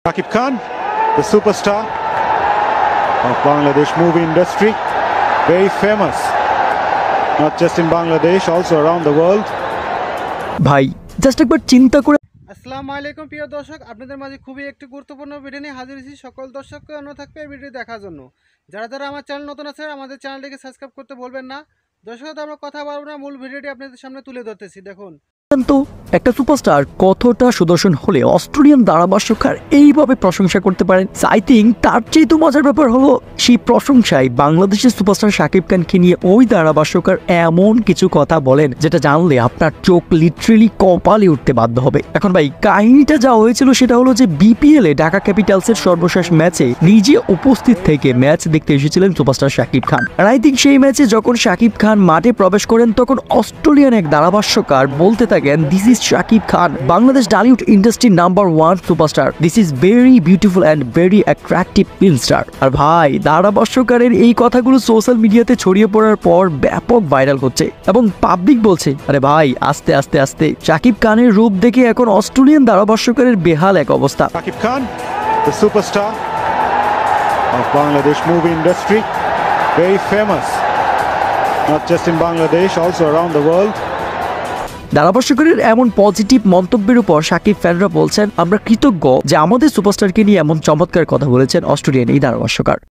Shakib Khan, the superstar of Bangladesh movie industry, very famous, not just in Bangladesh, also around the world. ভাই just একবার চিন্তা করে আসসালামু আলাইকুম প্রিয় দর্শক, আপনাদের মাঝে খুবই একটি গুরুত্বপূর্ণ ভিডিও নিয়ে হাজির হয়েছি। সকল দর্শককে অনুরোধ থাকবে এই ভিডিও দেখার জন্য। যারা আমার চ্যানেল নতুন আছে আমাদের চ্যানেলটিকে সাবস্ক্রাইব করতে ভুলবেন না। দর্শক, আমরা কথা বলবো না, মূল ভিডিওটি আপনাদের সামনে তুলে ধরতেছি। দেখুন তো একটা সুপারস্টার কতটা সুদর্শন হলে অস্ট্রেলিয়ান ধারাভাষ্যকার এইভাবে প্রশংসা করতে পারেন। আই থিঙ্ক তার চেয়ে তো মজার ব্যাপার হলো সেই প্রশংসায় বাংলাদেশের সুপারস্টার শাকিব খানকে নিয়ে ওই ধারাভাষ্যকার এমন কিছু কথা বলেন যেটা জানলে আপনার চোখ লিটারেলি কপালে উঠতে বাধ্য হবে। এখন ভাই কাহিনীটা যা হয়েছিল সেটা হলো যে বিপিএল এ ঢাকা ক্যাপিটালসের সর্বশেষ ম্যাচে নিজে উপস্থিত থেকে ম্যাচ দেখতে এসেছিলেন সুপারস্টার শাকিব খান। আর আই থিঙ্ক সেই ম্যাচে যখন শাকিব খান মাঠে প্রবেশ করেন তখন অস্ট্রেলিয়ান এক ধারাভাষ্যকার বলতে this is Shakib Khan, Bangladesh Tollywood industry number 1 সুপারস্টার। This is very beautiful and very attractive film star. আর ভাই ধারাভাষ্যকারের এই কথাগুলো সোশ্যাল মিডিয়াতে ছড়িয়ে পড়ার পর ব্যাপক ভাইরাল হচ্ছে এবং পাবলিক বলছে আরে ভাই আস্তে আস্তে আস্তে শাকিব খানের রূপ দেখে এখন অস্ট্রেলিয়ান ধারাভাষ্যকারের বেহাল এক অবস্থা। Shakib Khan, the superstar of Bangladesh movie industry, very famous, not just in Bangladesh, also around the world. ধারাভাষ্যকারের এমন পজিটিভ মন্তব্যের উপর শাকিব ফ্যানরা বলছেন আমরা কৃতজ্ঞ যে আমাদের সুপারস্টারকে নিয়ে এমন চমৎকার কথা বলেছেন অস্ট্রেলিয়ান এই ধারাভাষ্যকার।